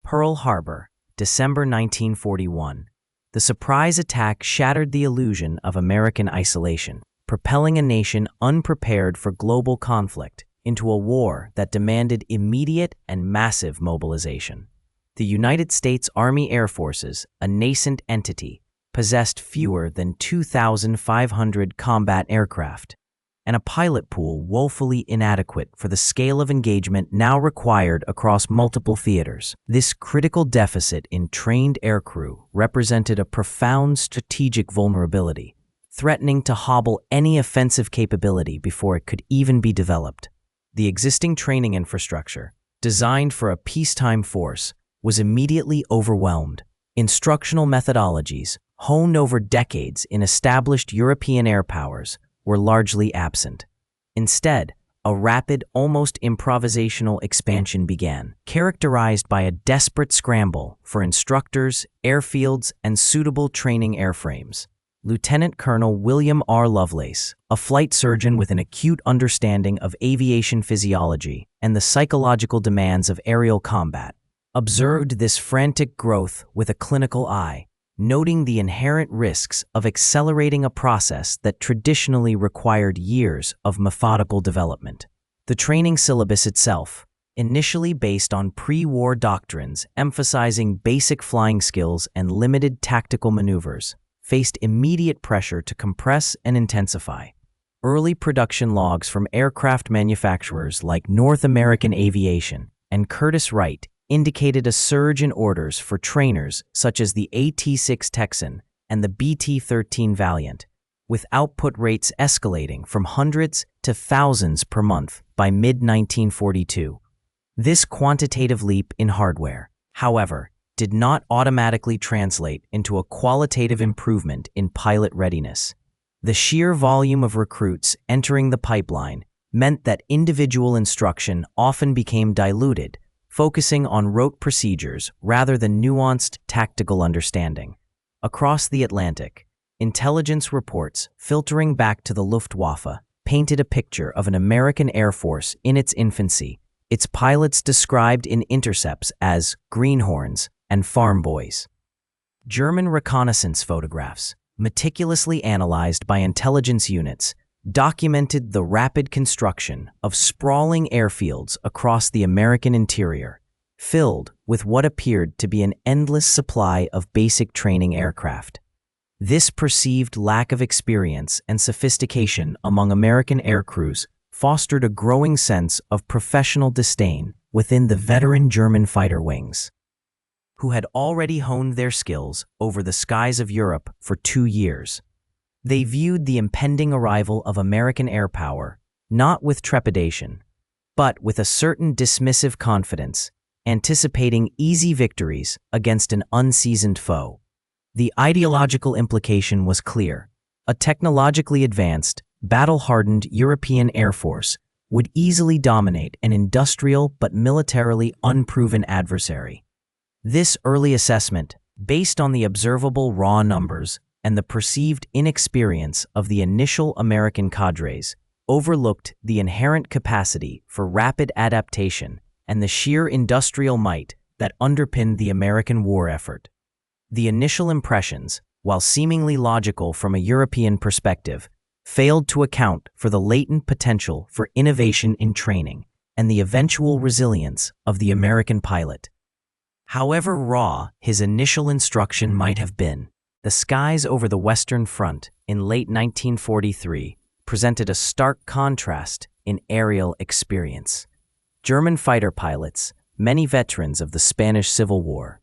Pearl Harbor, December 1941. The surprise attack shattered the illusion of American isolation, propelling a nation unprepared for global conflict into a war that demanded immediate and massive mobilization. The United States Army Air Forces, a nascent entity, possessed fewer than 2,500 combat aircraft, and a pilot pool woefully inadequate for the scale of engagement now required across multiple theaters. This critical deficit in trained aircrew represented a profound strategic vulnerability, threatening to hobble any offensive capability before it could even be developed. The existing training infrastructure, designed for a peacetime force, was immediately overwhelmed. Instructional methodologies, honed over decades in established European air powers, were largely absent. Instead, a rapid, almost improvisational expansion began, characterized by a desperate scramble for instructors, airfields, and suitable training airframes. Lieutenant Colonel William R. Lovelace, a flight surgeon with an acute understanding of aviation physiology and the psychological demands of aerial combat, observed this frantic growth with a clinical eye, noting the inherent risks of accelerating a process that traditionally required years of methodical development. The training syllabus itself, initially based on pre-war doctrines emphasizing basic flying skills and limited tactical maneuvers, faced immediate pressure to compress and intensify. Early production logs from aircraft manufacturers like North American Aviation and Curtiss-Wright indicated a surge in orders for trainers such as the AT-6 Texan and the BT-13 Valiant, with output rates escalating from hundreds to thousands per month by mid-1942. This quantitative leap in hardware, however, did not automatically translate into a qualitative improvement in pilot readiness. The sheer volume of recruits entering the pipeline meant that individual instruction often became diluted, focusing on rote procedures rather than nuanced tactical understanding. Across the Atlantic, intelligence reports filtering back to the Luftwaffe painted a picture of an American Air Force in its infancy, its pilots described in intercepts as greenhorns and farm boys. German reconnaissance photographs, meticulously analyzed by intelligence units, documented the rapid construction of sprawling airfields across the American interior, filled with what appeared to be an endless supply of basic training aircraft. This perceived lack of experience and sophistication among American aircrews fostered a growing sense of professional disdain within the veteran German fighter wings, who had already honed their skills over the skies of Europe for 2 years. They viewed the impending arrival of American air power not with trepidation, but with a certain dismissive confidence, anticipating easy victories against an unseasoned foe. The ideological implication was clear. A technologically advanced, battle-hardened European Air Force would easily dominate an industrial but militarily unproven adversary. This early assessment, based on the observable raw numbers and the perceived inexperience of the initial American cadres, overlooked the inherent capacity for rapid adaptation and the sheer industrial might that underpinned the American war effort. The initial impressions, while seemingly logical from a European perspective, failed to account for the latent potential for innovation in training and the eventual resilience of the American pilot. However raw his initial instruction might have been, the skies over the Western Front in late 1943 presented a stark contrast in aerial experience. German fighter pilots, many veterans of the Spanish Civil War,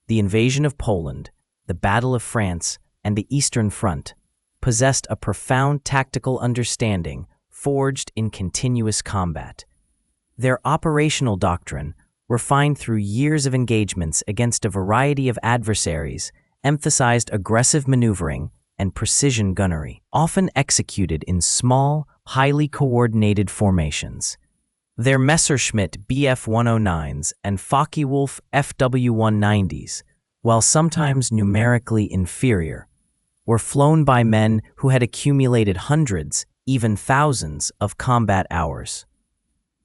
the invasion of Poland, the Battle of France, and the Eastern Front, possessed a profound tactical understanding forged in continuous combat. Their operational doctrine, refined through years of engagements against a variety of adversaries, emphasized aggressive maneuvering and precision gunnery, often executed in small, highly coordinated formations. Their Messerschmitt Bf-109s and Focke-Wulf FW-190s, while sometimes numerically inferior, were flown by men who had accumulated hundreds, even thousands, of combat hours.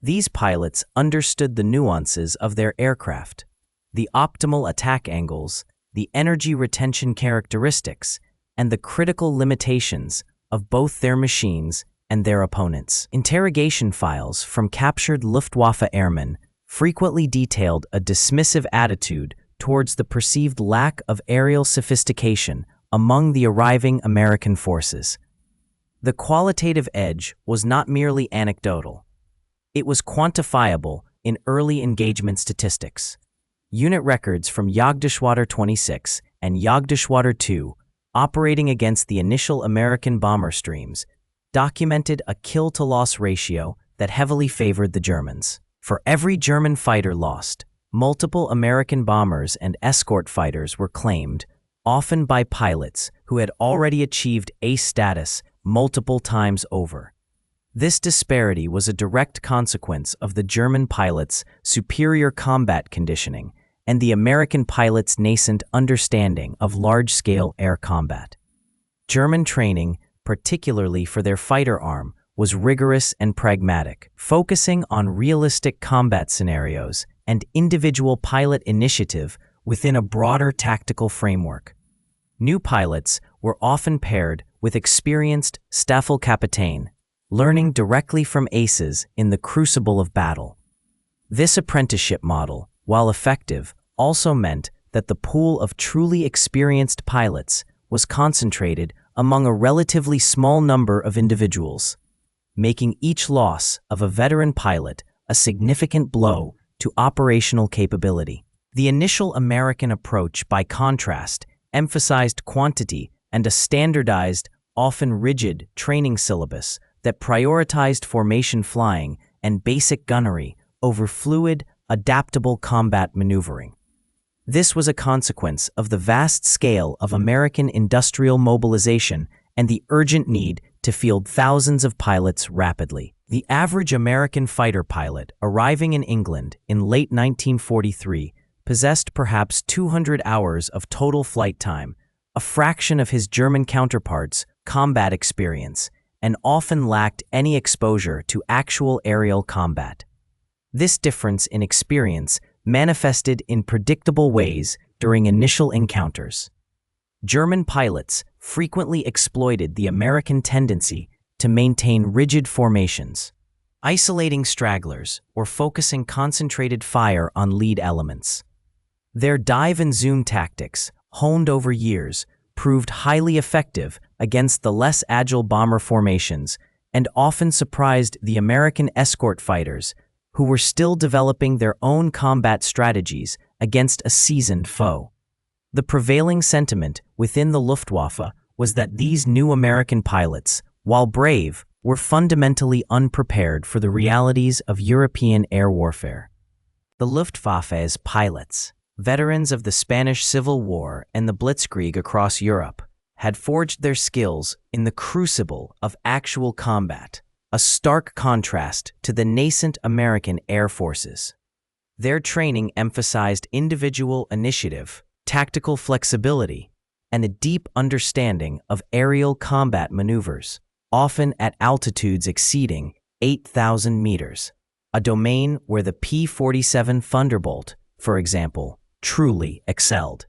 These pilots understood the nuances of their aircraft, the optimal attack angles, the energy retention characteristics, and the critical limitations of both their machines and their opponents. Interrogation files from captured Luftwaffe airmen frequently detailed a dismissive attitude towards the perceived lack of aerial sophistication among the arriving American forces. The qualitative edge was not merely anecdotal. It was quantifiable in early engagement statistics. Unit records from Jagdgeschwader 26 and Jagdgeschwader 2, operating against the initial American bomber streams, documented a kill-to-loss ratio that heavily favored the Germans. For every German fighter lost, multiple American bombers and escort fighters were claimed, often by pilots who had already achieved ace status multiple times over. This disparity was a direct consequence of the German pilots' superior combat conditioning and the American pilots' nascent understanding of large-scale air combat. German training, particularly for their fighter arm, was rigorous and pragmatic, focusing on realistic combat scenarios and individual pilot initiative within a broader tactical framework. New pilots were often paired with experienced Staffelkapitän, learning directly from aces in the crucible of battle. This apprenticeship model, while effective, also meant that the pool of truly experienced pilots was concentrated among a relatively small number of individuals, making each loss of a veteran pilot a significant blow to operational capability. The initial American approach, by contrast, emphasized quantity and a standardized, often rigid, training syllabus that prioritized formation flying and basic gunnery over fluid, adaptable combat maneuvering. This was a consequence of the vast scale of American industrial mobilization and the urgent need to field thousands of pilots rapidly. The average American fighter pilot arriving in England in late 1943 possessed perhaps 200 hours of total flight time, a fraction of his German counterparts' combat experience, and often lacked any exposure to actual aerial combat. This difference in experience manifested in predictable ways during initial encounters. German pilots frequently exploited the American tendency to maintain rigid formations, isolating stragglers or focusing concentrated fire on lead elements. Their dive and zoom tactics, honed over years, proved highly effective against the less agile bomber formations and often surprised the American escort fighters, who were still developing their own combat strategies against a seasoned foe. The prevailing sentiment within the Luftwaffe was that these new American pilots, while brave, were fundamentally unprepared for the realities of European air warfare. The Luftwaffe's pilots, veterans of the Spanish Civil War and the Blitzkrieg across Europe, had forged their skills in the crucible of actual combat, a stark contrast to the nascent American air forces. Their training emphasized individual initiative, tactical flexibility, and a deep understanding of aerial combat maneuvers, often at altitudes exceeding 8,000 meters, a domain where the P-47 Thunderbolt, for example, truly excelled.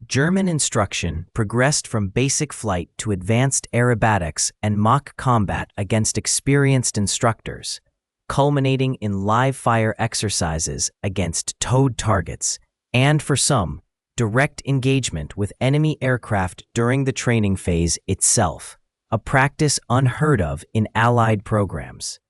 German instruction progressed from basic flight to advanced aerobatics and mock combat against experienced instructors, culminating in live-fire exercises against towed targets, and for some, direct engagement with enemy aircraft during the training phase itself, a practice unheard of in Allied programs.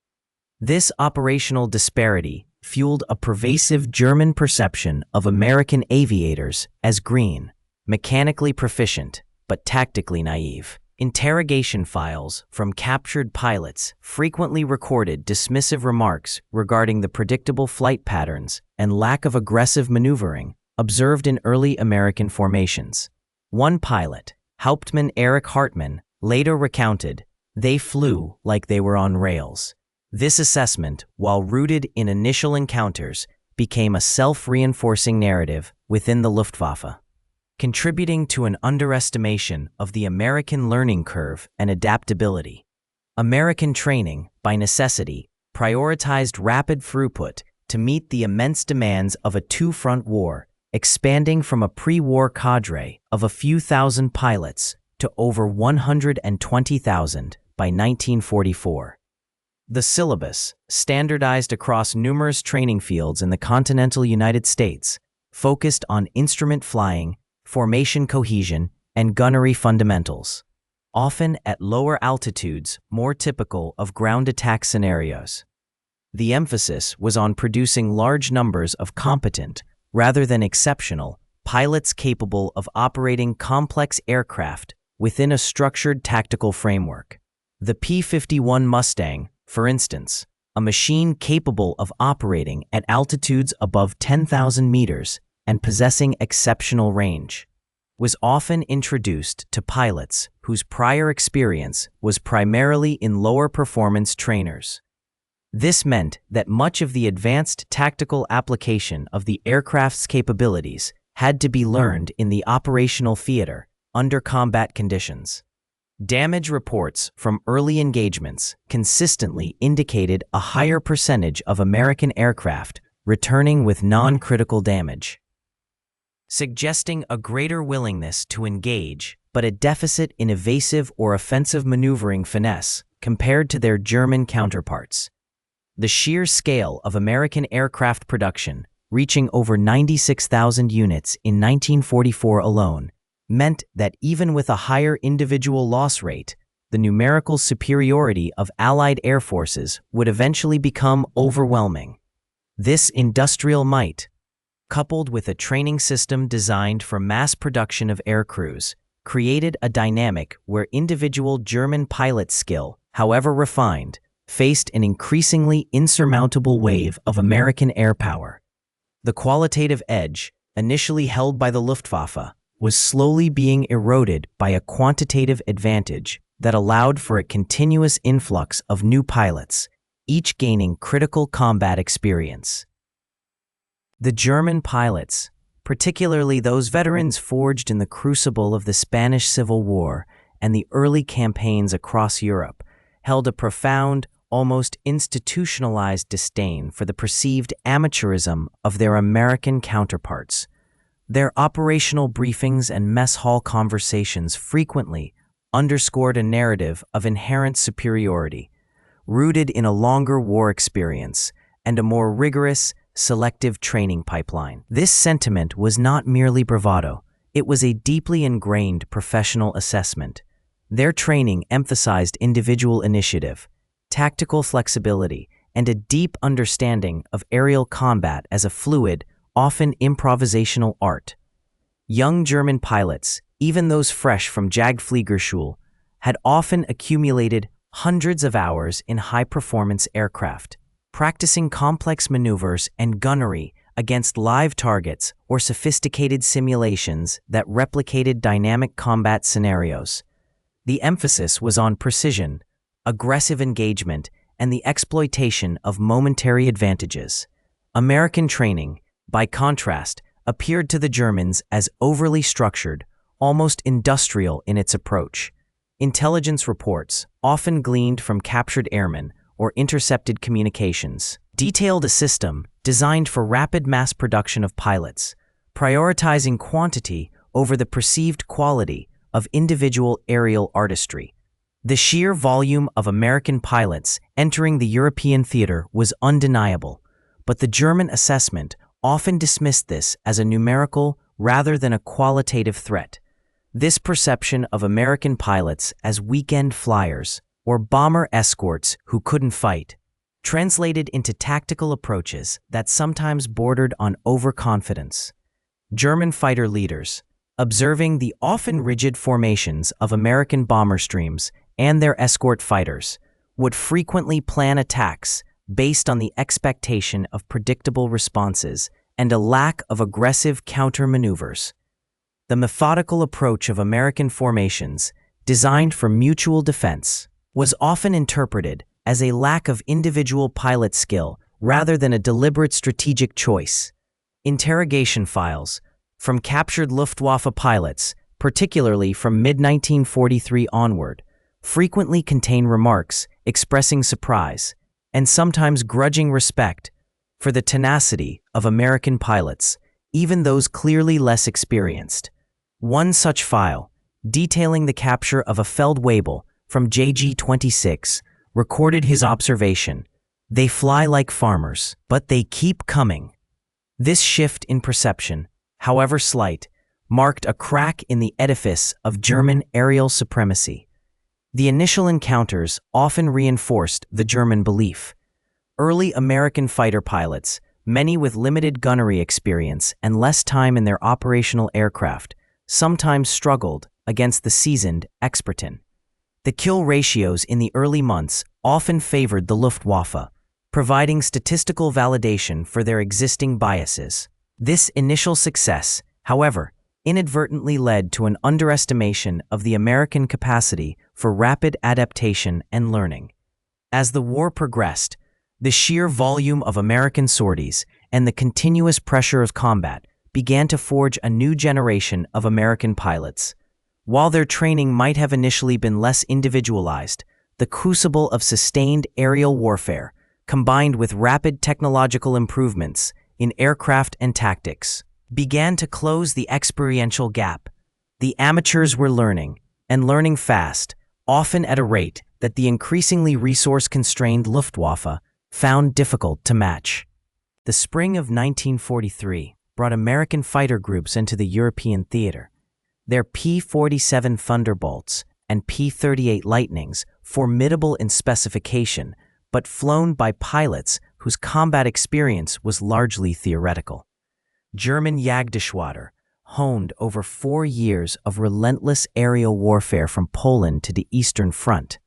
This operational disparity fueled a pervasive German perception of American aviators as green, mechanically proficient, but tactically naive. Interrogation files from captured pilots frequently recorded dismissive remarks regarding the predictable flight patterns and lack of aggressive maneuvering observed in early American formations. One pilot, Hauptmann Erich Hartmann, later recounted, "They flew like they were on rails." This assessment, while rooted in initial encounters, became a self-reinforcing narrative within the Luftwaffe, contributing to an underestimation of the American learning curve and adaptability. American training, by necessity, prioritized rapid throughput to meet the immense demands of a two-front war, expanding from a pre-war cadre of a few thousand pilots to over 120,000 by 1944. The syllabus, standardized across numerous training fields in the continental United States, focused on instrument flying, formation cohesion, and gunnery fundamentals, often at lower altitudes more typical of ground attack scenarios. The emphasis was on producing large numbers of competent, rather than exceptional, pilots capable of operating complex aircraft within a structured tactical framework. The P-51 Mustang, for instance, a machine capable of operating at altitudes above 10,000 meters and possessing exceptional range, was often introduced to pilots whose prior experience was primarily in lower performance trainers. This meant that much of the advanced tactical application of the aircraft's capabilities had to be learned in the operational theater under combat conditions. Damage reports from early engagements consistently indicated a higher percentage of American aircraft returning with non-critical damage, suggesting a greater willingness to engage, but a deficit in evasive or offensive maneuvering finesse compared to their German counterparts. The sheer scale of American aircraft production, reaching over 96,000 units in 1944 alone, meant that even with a higher individual loss rate, the numerical superiority of Allied air forces would eventually become overwhelming. This industrial might, coupled with a training system designed for mass production of aircrews, created a dynamic where individual German pilot skill, however refined, faced an increasingly insurmountable wave of American air power. The qualitative edge, initially held by the Luftwaffe, was slowly being eroded by a quantitative advantage that allowed for a continuous influx of new pilots, each gaining critical combat experience. The German pilots, particularly those veterans forged in the crucible of the Spanish Civil War and the early campaigns across Europe, held a profound, almost institutionalized disdain for the perceived amateurism of their American counterparts. Their operational briefings and mess hall conversations frequently underscored a narrative of inherent superiority, rooted in a longer war experience and a more rigorous, selective training pipeline. This sentiment was not merely bravado, it was a deeply ingrained professional assessment. Their training emphasized individual initiative, tactical flexibility, and a deep understanding of aerial combat as a fluid, often improvisational art. Young German pilots, even those fresh from Jagdfliegerschule, had often accumulated hundreds of hours in high-performance aircraft, practicing complex maneuvers and gunnery against live targets or sophisticated simulations that replicated dynamic combat scenarios. The emphasis was on precision, aggressive engagement, and the exploitation of momentary advantages. American training, by contrast, appeared to the Germans as overly structured, almost industrial in its approach. Intelligence reports, often gleaned from captured airmen or intercepted communications, detailed a system designed for rapid mass production of pilots, prioritizing quantity over the perceived quality of individual aerial artistry. The sheer volume of American pilots entering the European theater was undeniable, but the German assessment often dismissed this as a numerical rather than a qualitative threat. This perception of American pilots as weekend flyers or bomber escorts who couldn't fight translated into tactical approaches that sometimes bordered on overconfidence. German fighter leaders, observing the often rigid formations of American bomber streams and their escort fighters, would frequently plan attacks based on the expectation of predictable responses and a lack of aggressive counter-maneuvers. The methodical approach of American formations, designed for mutual defense, was often interpreted as a lack of individual pilot skill rather than a deliberate strategic choice. Interrogation files from captured Luftwaffe pilots, particularly from mid-1943 onward, frequently contain remarks expressing surprise and sometimes grudging respect for the tenacity of American pilots, even those clearly less experienced. One such file, detailing the capture of a Feldwebel from JG-26, recorded his observation: "They fly like farmers, but they keep coming." This shift in perception, however slight, marked a crack in the edifice of German aerial supremacy. The initial encounters often reinforced the German belief. Early American fighter pilots, many with limited gunnery experience and less time in their operational aircraft, sometimes struggled against the seasoned Experten. The kill ratios in the early months often favored the Luftwaffe, providing statistical validation for their existing biases. This initial success, however, inadvertently led to an underestimation of the American capacity for rapid adaptation and learning. As the war progressed, the sheer volume of American sorties and the continuous pressure of combat began to forge a new generation of American pilots. While their training might have initially been less individualized, the crucible of sustained aerial warfare, combined with rapid technological improvements in aircraft and tactics, began to close the experiential gap. The amateurs were learning, and learning fast, often at a rate that the increasingly resource-constrained Luftwaffe found difficult to match. The spring of 1943 brought American fighter groups into the European theater. Their P-47 Thunderbolts and P-38 Lightnings, formidable in specification, but flown by pilots whose combat experience was largely theoretical. German Jagdgeschwader, honed over 4 years of relentless aerial warfare from Poland to the Eastern Front,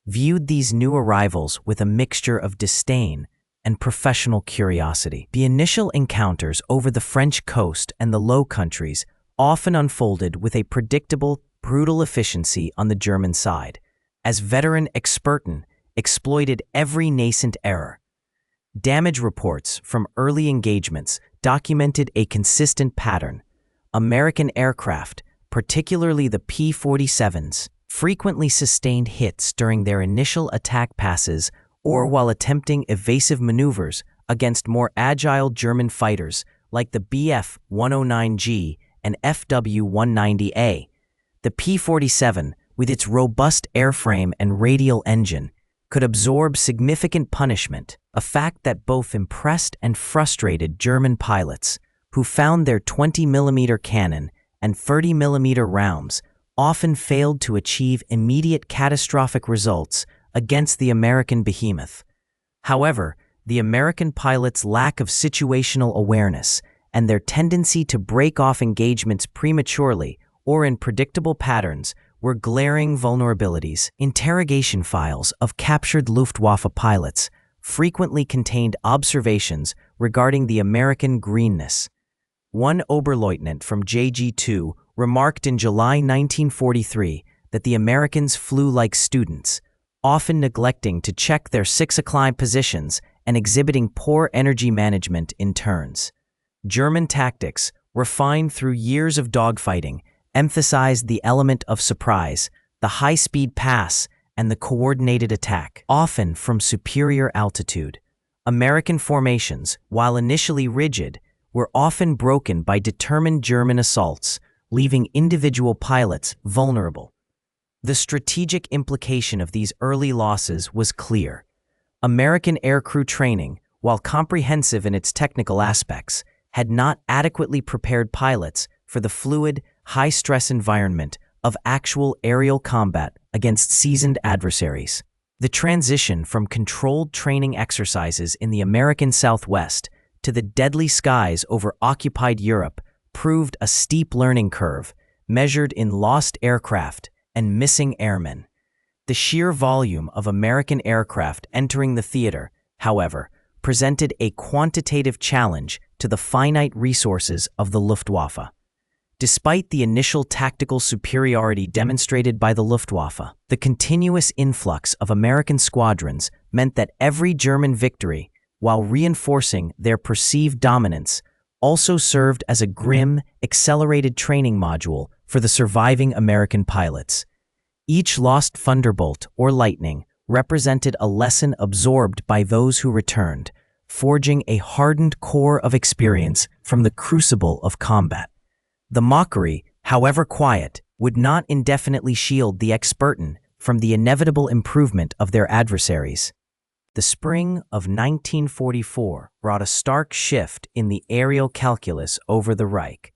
viewed these new arrivals with a mixture of disdain and professional curiosity. The initial encounters over the French coast and the Low Countries often unfolded with a predictable, brutal efficiency on the German side, as veteran Experten exploited every nascent error. Damage reports from early engagements documented a consistent pattern. American aircraft, particularly the P-47s, frequently sustained hits during their initial attack passes or while attempting evasive maneuvers against more agile German fighters like the Bf-109G and FW-190A. The P-47, with its robust airframe and radial engine, could absorb significant punishment, a fact that both impressed and frustrated German pilots, who found their 20mm cannon and 30mm rounds often failed to achieve immediate catastrophic results against the American behemoth. However, the American pilots' lack of situational awareness and their tendency to break off engagements prematurely or in predictable patterns were glaring vulnerabilities. Interrogation files of captured Luftwaffe pilots frequently contained observations regarding the American greenness. One Oberleutnant from JG-2 remarked in July 1943 that the Americans flew like students, often neglecting to check their 6 o'clock positions and exhibiting poor energy management in turns. German tactics, refined through years of dogfighting, emphasized the element of surprise, the high-speed pass, and the coordinated attack, often from superior altitude. American formations, while initially rigid, were often broken by determined German assaults, leaving individual pilots vulnerable. The strategic implication of these early losses was clear. American aircrew training, while comprehensive in its technical aspects, had not adequately prepared pilots for the fluid, high-stress environment of actual aerial combat against seasoned adversaries. The transition from controlled training exercises in the American Southwest to the deadly skies over occupied Europe proved a steep learning curve, measured in lost aircraft and missing airmen. The sheer volume of American aircraft entering the theater, however, presented a quantitative challenge to the finite resources of the Luftwaffe. Despite the initial tactical superiority demonstrated by the Luftwaffe, the continuous influx of American squadrons meant that every German victory, while reinforcing their perceived dominance, also served as a grim, accelerated training module for the surviving American pilots. Each lost Thunderbolt or Lightning represented a lesson absorbed by those who returned, forging a hardened core of experience from the crucible of combat. The mockery, however quiet, would not indefinitely shield the experten from the inevitable improvement of their adversaries. The spring of 1944 brought a stark shift in the aerial calculus over the Reich.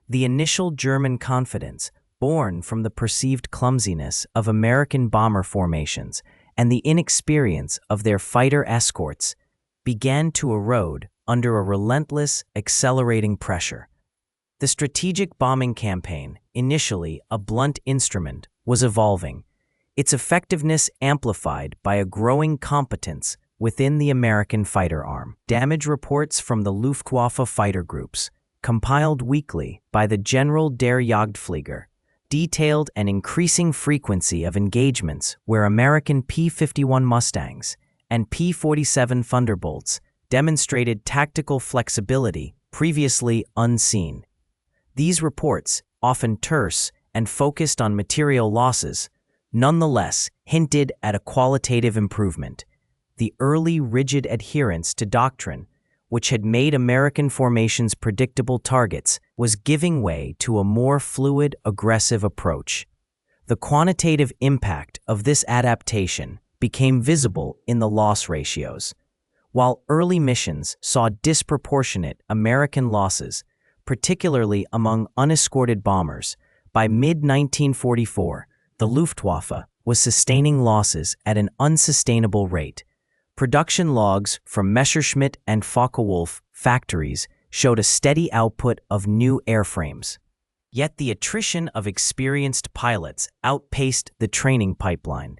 The initial German confidence, born from the perceived clumsiness of American bomber formations and the inexperience of their fighter escorts, began to erode under a relentless, accelerating pressure. The strategic bombing campaign, initially a blunt instrument, was evolving, its effectiveness amplified by a growing competence within the American fighter arm. Damage reports from the Luftwaffe fighter groups, compiled weekly by the General der Jagdflieger, detailed an increasing frequency of engagements where American P-51 Mustangs and P-47 Thunderbolts demonstrated tactical flexibility previously unseen. These reports, often terse and focused on material losses, nonetheless hinted at a qualitative improvement. The early rigid adherence to doctrine, which had made American formations predictable targets, was giving way to a more fluid, aggressive approach. The quantitative impact of this adaptation became visible in the loss ratios. While early missions saw disproportionate American losses, particularly among unescorted bombers, by mid-1944, the Luftwaffe was sustaining losses at an unsustainable rate. Production logs from Messerschmitt and Focke-Wulf factories showed a steady output of new airframes. Yet the attrition of experienced pilots outpaced the training pipeline.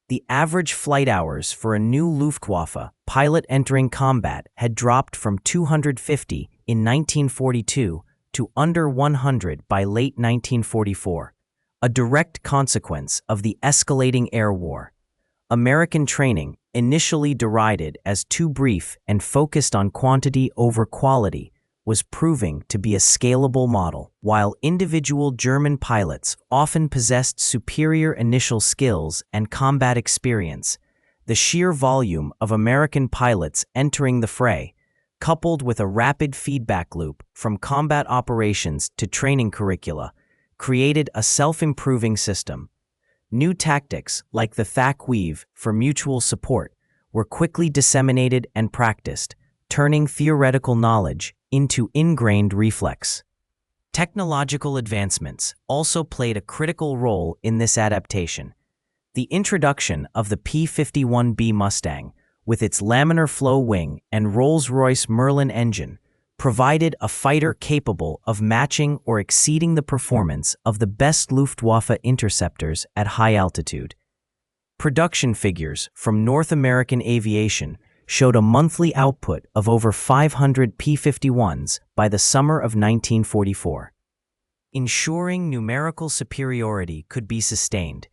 The average flight hours for a new Luftwaffe pilot entering combat had dropped from 250 in 1942 to under 100 by late 1944, a direct consequence of the escalating air war. American training, initially derided as too brief and focused on quantity over quality, was proving to be a scalable model. While individual German pilots often possessed superior initial skills and combat experience, the sheer volume of American pilots entering the fray, coupled with a rapid feedback loop from combat operations to training curricula, created a self-improving system. New tactics, like the thack weave for mutual support, were quickly disseminated and practiced, turning theoretical knowledge into ingrained reflex. Technological advancements also played a critical role in this adaptation. The introduction of the P-51B Mustang, with its laminar flow wing and Rolls-Royce Merlin engine, provided a fighter capable of matching or exceeding the performance of the best Luftwaffe interceptors at high altitude. Production figures from North American Aviation showed a monthly output of over 500 P-51s by the summer of 1944. Ensuring numerical superiority could be sustained,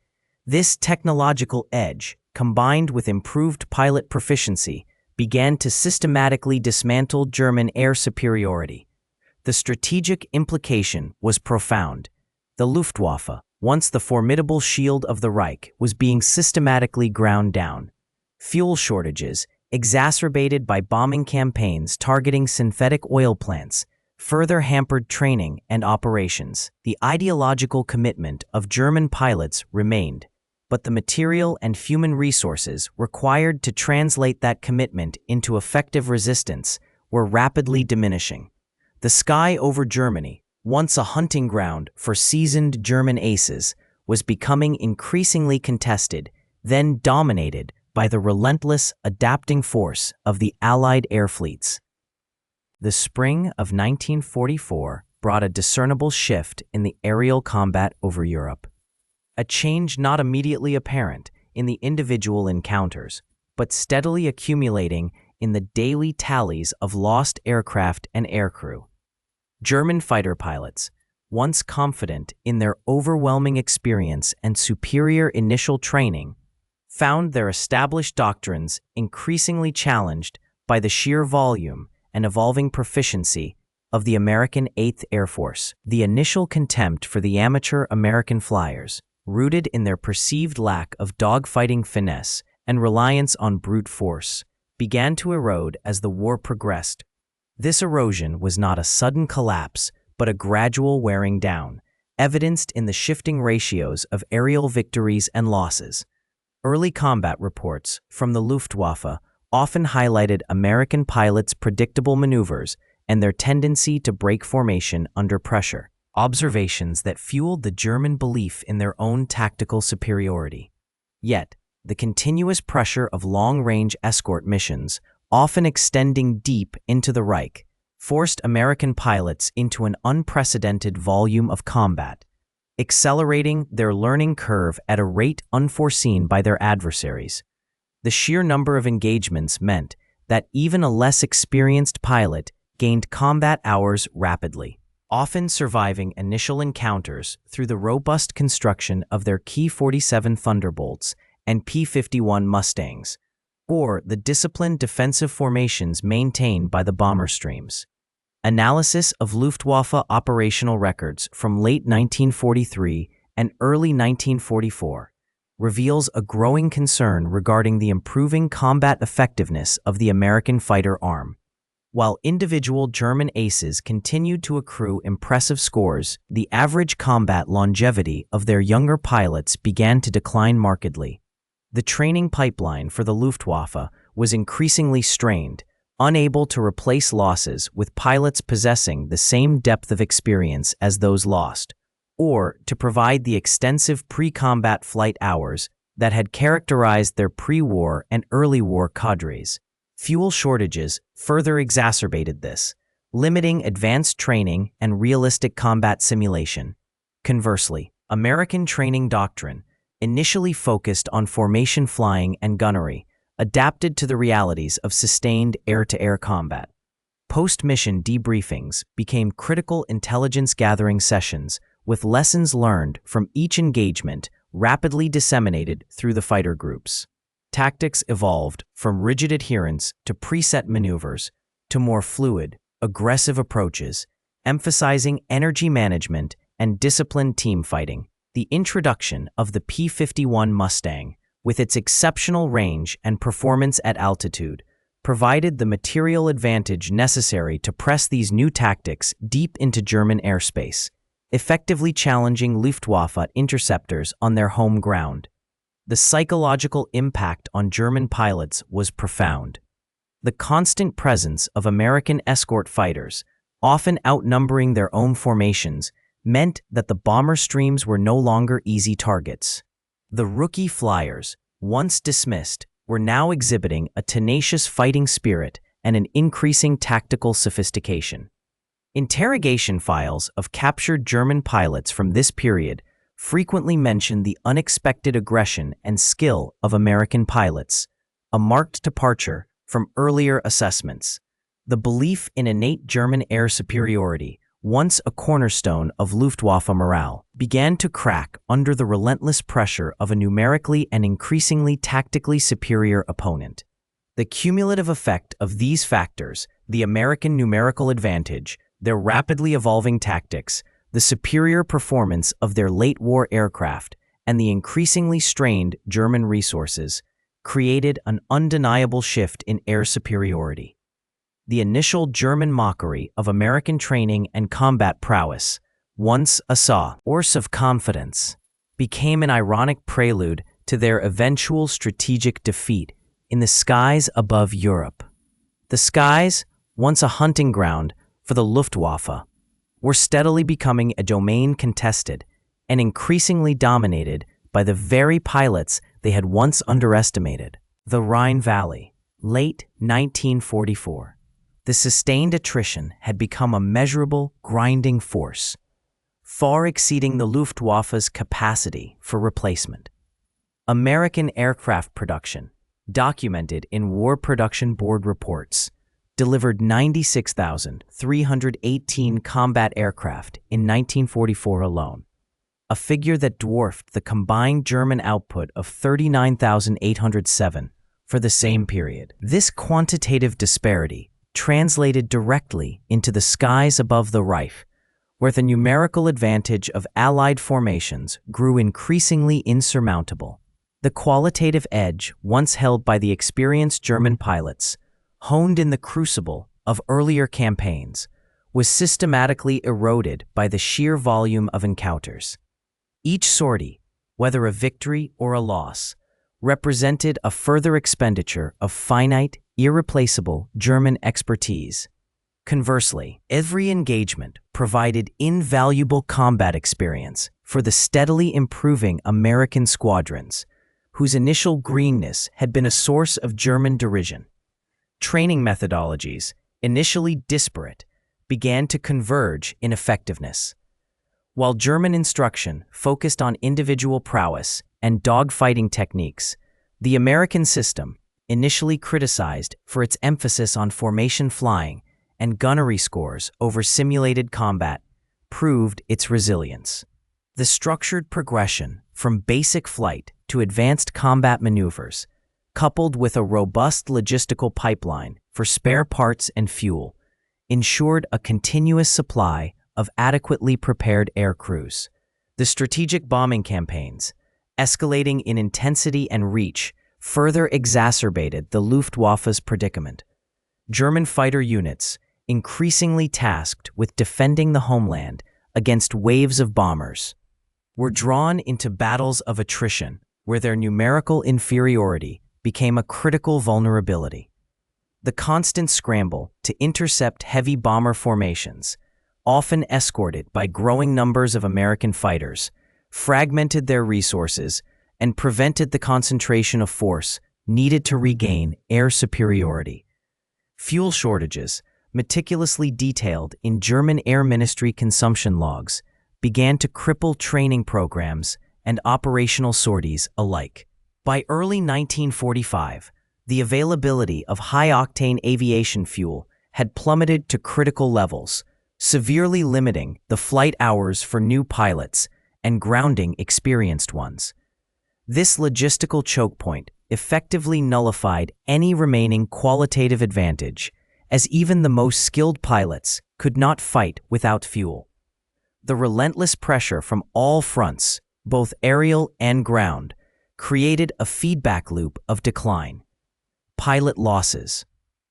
this technological edge, combined with improved pilot proficiency, began to systematically dismantle German air superiority. The strategic implication was profound. The Luftwaffe, once the formidable shield of the Reich, was being systematically ground down. Fuel shortages, exacerbated by bombing campaigns targeting synthetic oil plants, further hampered training and operations. The ideological commitment of German pilots remained, but the material and human resources required to translate that commitment into effective resistance were rapidly diminishing. The sky over Germany, once a hunting ground for seasoned German aces, was becoming increasingly contested, then dominated by the relentless, adapting force of the Allied air fleets. The spring of 1944 brought a discernible shift in the aerial combat over Europe. A change not immediately apparent in the individual encounters, but steadily accumulating in the daily tallies of lost aircraft and aircrew. German fighter pilots, once confident in their overwhelming experience and superior initial training, found their established doctrines increasingly challenged by the sheer volume and evolving proficiency of the American 8th Air Force. The initial contempt for the amateur American flyers, rooted in their perceived lack of dogfighting finesse and reliance on brute force, began to erode as the war progressed. This erosion was not a sudden collapse, but a gradual wearing down, evidenced in the shifting ratios of aerial victories and losses. Early combat reports from the Luftwaffe often highlighted American pilots' predictable maneuvers and their tendency to break formation under pressure, observations that fueled the German belief in their own tactical superiority. Yet, the continuous pressure of long-range escort missions, often extending deep into the Reich, forced American pilots into an unprecedented volume of combat, accelerating their learning curve at a rate unforeseen by their adversaries. The sheer number of engagements meant that even a less experienced pilot gained combat hours rapidly, often surviving initial encounters through the robust construction of their Ki-47 Thunderbolts and P-51 Mustangs, or the disciplined defensive formations maintained by the bomber streams. Analysis of Luftwaffe operational records from late 1943 and early 1944 reveals a growing concern regarding the improving combat effectiveness of the American fighter arm. While individual German aces continued to accrue impressive scores, the average combat longevity of their younger pilots began to decline markedly. The training pipeline for the Luftwaffe was increasingly strained, unable to replace losses with pilots possessing the same depth of experience as those lost, or to provide the extensive pre-combat flight hours that had characterized their pre-war and early war cadres. Fuel shortages further exacerbated this, limiting advanced training and realistic combat simulation. Conversely, American training doctrine, initially focused on formation flying and gunnery, adapted to the realities of sustained air-to-air combat. Post-mission debriefings became critical intelligence-gathering sessions, with lessons learned from each engagement rapidly disseminated through the fighter groups. Tactics evolved from rigid adherence to preset maneuvers to more fluid, aggressive approaches, emphasizing energy management and disciplined team fighting. The introduction of the P-51 Mustang, with its exceptional range and performance at altitude, provided the material advantage necessary to press these new tactics deep into German airspace, effectively challenging Luftwaffe interceptors on their home ground. The psychological impact on German pilots was profound. The constant presence of American escort fighters, often outnumbering their own formations, meant that the bomber streams were no longer easy targets. The rookie flyers, once dismissed, were now exhibiting a tenacious fighting spirit and an increasing tactical sophistication. Interrogation files of captured German pilots from this period frequently mention the unexpected aggression and skill of American pilots, a marked departure from earlier assessments. The belief in innate German air superiority, once a cornerstone of Luftwaffe morale, began to crack under the relentless pressure of a numerically and increasingly tactically superior opponent. The cumulative effect of these factors, the American numerical advantage, their rapidly evolving tactics, the superior performance of their late-war aircraft, and the increasingly strained German resources, created an undeniable shift in air superiority. The initial German mockery of American training and combat prowess, once a source of confidence, became an ironic prelude to their eventual strategic defeat in the skies above Europe. The skies, once a hunting ground for the Luftwaffe, were steadily becoming a domain contested and increasingly dominated by the very pilots they had once underestimated. The Rhine Valley, late 1944. The sustained attrition had become a measurable, grinding force, far exceeding the Luftwaffe's capacity for replacement. American aircraft production, documented in War Production Board reports, delivered 96,318 combat aircraft in 1944 alone, a figure that dwarfed the combined German output of 39,807 for the same period. This quantitative disparity translated directly into the skies above the Reich, where the numerical advantage of Allied formations grew increasingly insurmountable. The qualitative edge once held by the experienced German pilots, honed in the crucible of earlier campaigns, was systematically eroded by the sheer volume of encounters. Each sortie, whether a victory or a loss, represented a further expenditure of finite, irreplaceable German expertise. Conversely, every engagement provided invaluable combat experience for the steadily improving American squadrons, whose initial greenness had been a source of German derision. Training methodologies, initially disparate, began to converge in effectiveness. While German instruction focused on individual prowess and dogfighting techniques, the American system, initially criticized for its emphasis on formation flying and gunnery scores over simulated combat, proved its resilience. The structured progression from basic flight to advanced combat maneuvers, coupled with a robust logistical pipeline for spare parts and fuel, ensured a continuous supply of adequately prepared aircrews. The strategic bombing campaigns, escalating in intensity and reach, further exacerbated the Luftwaffe's predicament. German fighter units, increasingly tasked with defending the homeland against waves of bombers, were drawn into battles of attrition where their numerical inferiority became a critical vulnerability. The constant scramble to intercept heavy bomber formations, often escorted by growing numbers of American fighters, fragmented their resources and prevented the concentration of force needed to regain air superiority. Fuel shortages, meticulously detailed in German Air Ministry consumption logs, began to cripple training programs and operational sorties alike. By early 1945, the availability of high-octane aviation fuel had plummeted to critical levels, severely limiting the flight hours for new pilots and grounding experienced ones. This logistical choke point effectively nullified any remaining qualitative advantage, as even the most skilled pilots could not fight without fuel. The relentless pressure from all fronts, both aerial and ground, created a feedback loop of decline. Pilot losses,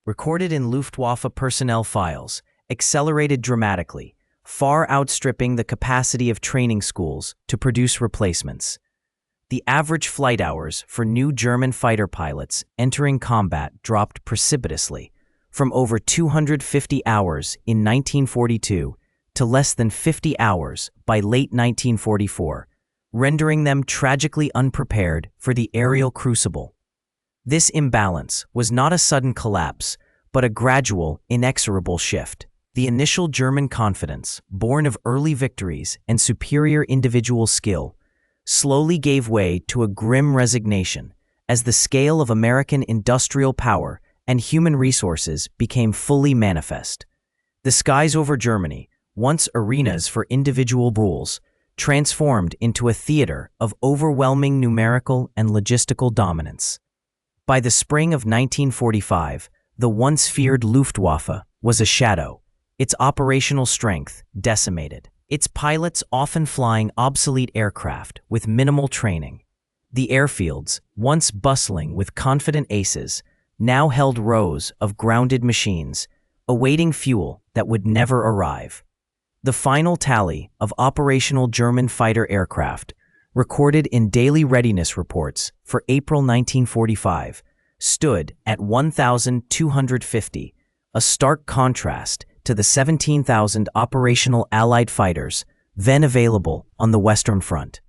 recorded in Luftwaffe personnel files, accelerated dramatically, far outstripping the capacity of training schools to produce replacements. The average flight hours for new German fighter pilots entering combat dropped precipitously, from over 250 hours in 1942 to less than 50 hours by late 1944, rendering them tragically unprepared for the aerial crucible. This imbalance was not a sudden collapse, but a gradual, inexorable shift. The initial German confidence, born of early victories and superior individual skill, slowly gave way to a grim resignation as the scale of American industrial power and human resources became fully manifest. The skies over Germany, once arenas for individual rules, transformed into a theater of overwhelming numerical and logistical dominance. By the spring of 1945, the once feared Luftwaffe was a shadow, its operational strength decimated, its pilots often flying obsolete aircraft with minimal training. The airfields, once bustling with confident aces, now held rows of grounded machines, awaiting fuel that would never arrive. The final tally of operational German fighter aircraft, recorded in daily readiness reports for April 1945, stood at 1,250, a stark contrast to the 17,000 operational Allied fighters then available on the Western Front.